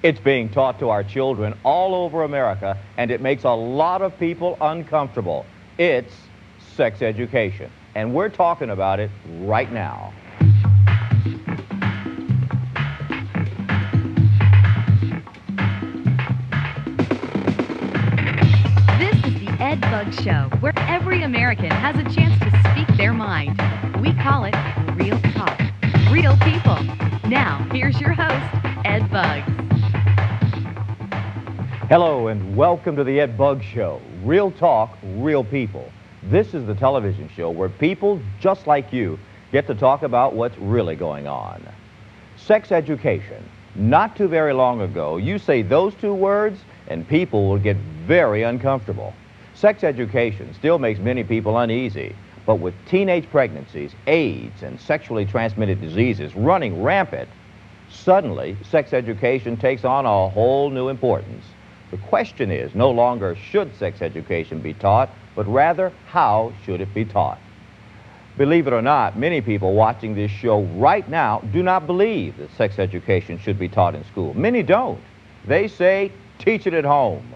It's being taught to our children all over America, and it makes a lot of people uncomfortable. It's sex education, and we're talking about it right now. This is the Ed Bug Show, where every American has a chance to speak their mind. We call it Real Talk, Real People. Now, here's your host, Ed Buggs. Hello and welcome to the Ed Buggs Show. Real talk, real people. This is the television show where people just like you get to talk about what's really going on. Sex education. Not too very long ago, you say those two words and people will get very uncomfortable. Sex education still makes many people uneasy, but with teenage pregnancies, AIDS, and sexually transmitted diseases running rampant, suddenly sex education takes on a whole new importance. The question is no longer should sex education be taught, but rather how should it be taught? Believe it or not, many people watching this show right now do not believe that sex education should be taught in school. Many don't. They say, teach it at home.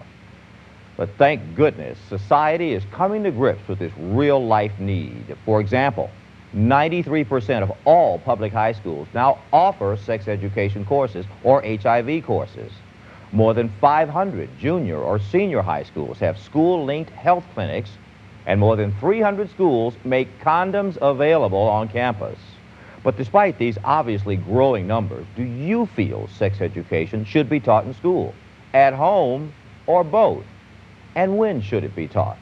But thank goodness, society is coming to grips with this real-life need. For example, 93% of all public high schools now offer sex education courses or HIV courses. More than 500 junior or senior high schools have school-linked health clinics, and more than 300 schools make condoms available on campus. But despite these obviously growing numbers, do you feel sex education should be taught in school, at home, or both? And when should it be taught?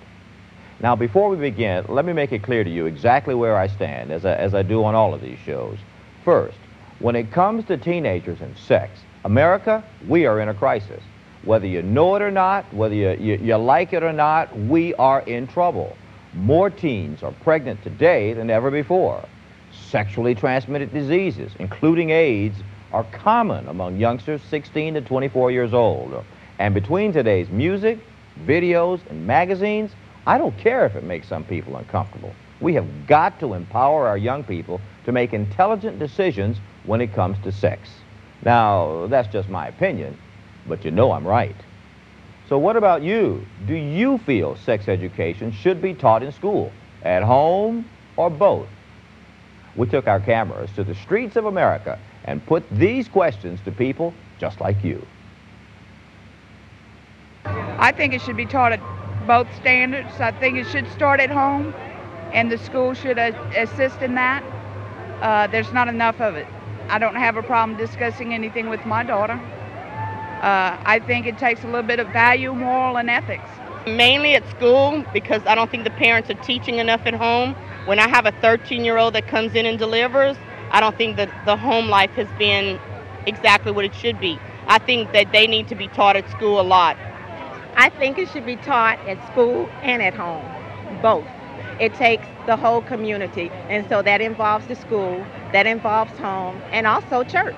Now, before we begin, let me make it clear to you exactly where I stand, as I do on all of these shows. First, when it comes to teenagers and sex, America, we are in a crisis. Whether you know it or not, whether you like it or not, we are in trouble. More teens are pregnant today than ever before. Sexually transmitted diseases, including AIDS, are common among youngsters 16 to 24 years old. And between today's music, videos, and magazines, I don't care if it makes some people uncomfortable. We have got to empower our young people to make intelligent decisions when it comes to sex. Now, that's just my opinion, but you know I'm right. So what about you? Do you feel sex education should be taught in school, at home, or both? We took our cameras to the streets of America and put these questions to people just like you. I think it should be taught at both standards. I think it should start at home, and the school should assist in that. There's not enough of it. I don't have a problem discussing anything with my daughter. I think it takes a little bit of value, moral, and ethics. Mainly at school, because I don't think the parents are teaching enough at home. When I have a 13-year-old that comes in and delivers, I don't think that the home life has been exactly what it should be. I think that they need to be taught at school a lot. I think it should be taught at school and at home, both. It takes the whole community, and so that involves the school, that involves home, and also church.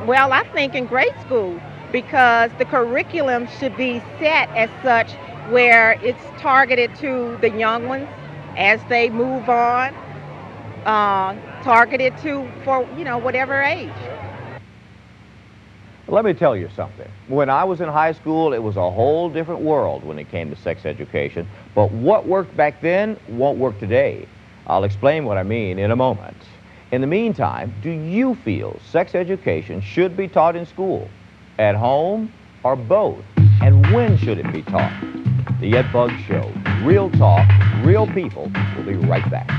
Well, I think in grade school, because the curriculum should be set as such where it's targeted to the young ones as they move on, targeted to for, whatever age. Let me tell you something. When I was in high school, it was a whole different world when it came to sex education. But what worked back then won't work today. I'll explain what I mean in a moment. In the meantime, do you feel sex education should be taught in school, at home, or both? And when should it be taught? The Ed Buggs Show. Real talk, real people. We'll be right back.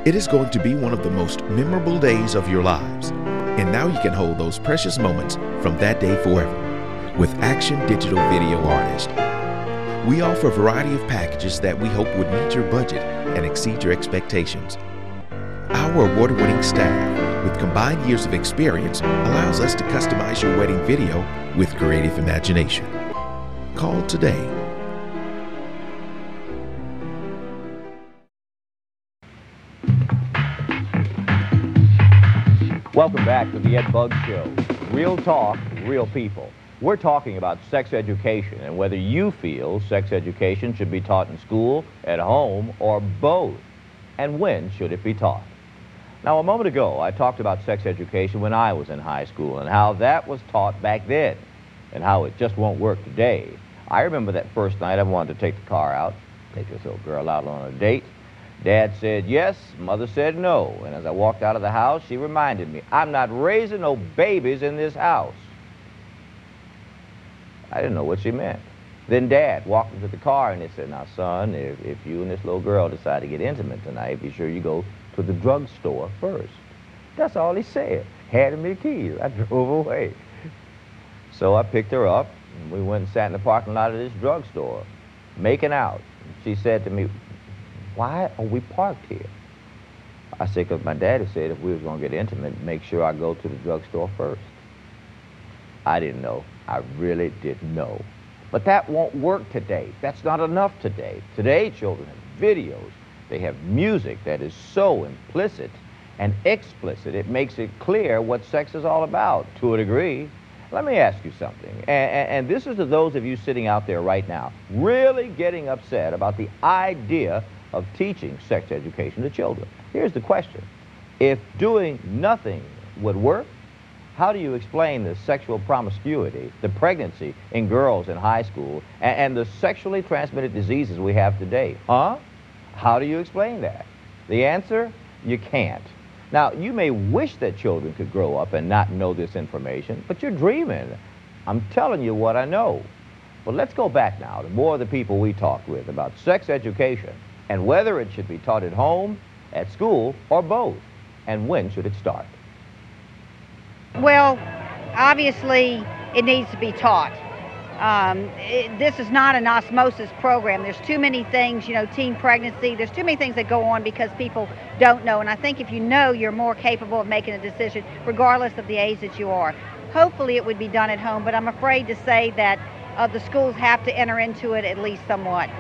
It is going to be one of the most memorable days of your lives. And now you can hold those precious moments from that day forever with Action Digital Video Artist. We offer a variety of packages that we hope would meet your budget and exceed your expectations. Our award-winning staff, with combined years of experience, allows us to customize your wedding video with creative imagination. Call today. Welcome back to the Ed Buggs Show. Real talk, real people. We're talking about sex education and whether you feel sex education should be taught in school, at home, or both. and when should it be taught? Now, a moment ago, I talked about sex education when I was in high school and how that was taught back then and how it just won't work today. I remember that first night I wanted to take the car out, take this little girl out on a date. Dad said yes, Mother said no, and as I walked out of the house, she reminded me, I'm not raising no babies in this house. I didn't know what she meant. Then Dad walked into the car and he said, now son, if you and this little girl decide to get intimate tonight, be sure you go to the drugstore first. That's all he said. Handed me the keys. I drove away. So I picked her up and we went and sat in the parking lot of this drugstore, making out. She said to me, why are we parked here? I said, because my daddy said if we was going to get intimate, make sure I go to the drugstore first. I didn't know. I really didn't know. But that won't work today. That's not enough today. Today, children have videos. They have music that is so implicit and explicit, it makes it clear what sex is all about, to a degree. Let me ask you something, and this is to those of you sitting out there right now, really getting upset about the idea of teaching sex education to children. Here's the question. If doing nothing would work, how do you explain the sexual promiscuity, the pregnancy in girls in high school, and the sexually transmitted diseases we have today? Huh? How do you explain that? The answer, you can't. Now, you may wish that children could grow up and not know this information, but you're dreaming. I'm telling you what I know. But let's go back now to more of the people we talked with about sex education and whether it should be taught at home, at school, or both, and when should it start? Well, obviously, it needs to be taught. This is not an osmosis program. There's too many things, you know, teen pregnancy, there's too many things that go on because people don't know. And I think if you know, you're more capable of making a decision, regardless of the age that you are. Hopefully it would be done at home, but I'm afraid to say that the schools have to enter into it at least somewhat.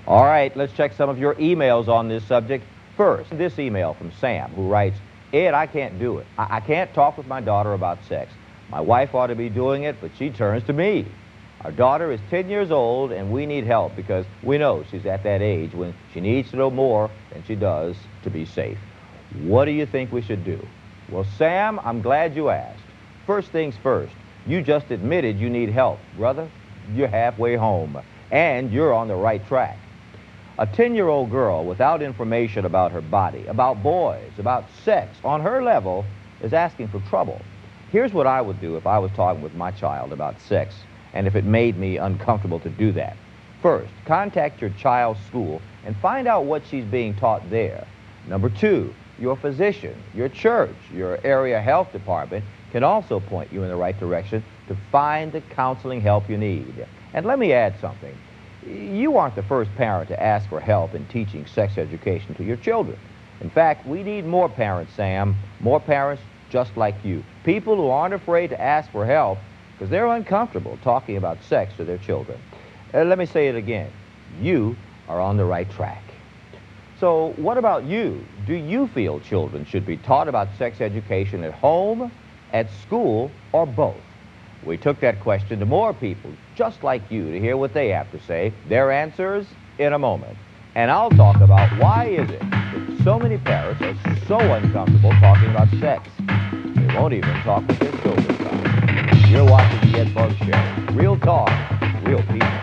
All right, let's check some of your emails on this subject. First, this email from Sam, who writes, Ed, I can't do it. I can't talk with my daughter about sex. My wife ought to be doing it, but she turns to me. Our daughter is 10 years old, and we need help because we know she's at that age when she needs to know more than she does to be safe. What do you think we should do? Well, Sam, I'm glad you asked. First things first, you just admitted you need help. Brother, you're halfway home, and you're on the right track. A 10-year-old girl without information about her body, about boys, about sex, on her level, is asking for trouble. Here's what I would do if I was talking with my child about sex, and if it made me uncomfortable to do that. First, contact your child's school and find out what she's being taught there. Number two, your physician, your church, your area health department can also point you in the right direction to find the counseling help you need. And let me add something. You aren't the first parent to ask for help in teaching sex education to your children. In fact, we need more parents, Sam, more parents just like you. People who aren't afraid to ask for help because they're uncomfortable talking about sex to their children. Let me say it again. You are on the right track. So what about you? Do you feel children should be taught about sex education at home, at school, or both? We took that question to more people just like you to hear what they have to say. Their answers in a moment. And I'll talk about why is it that so many parents are so uncomfortable talking about sex. They won't even talk with their children about it. You're watching the Ed Bug Show. Real talk, real people.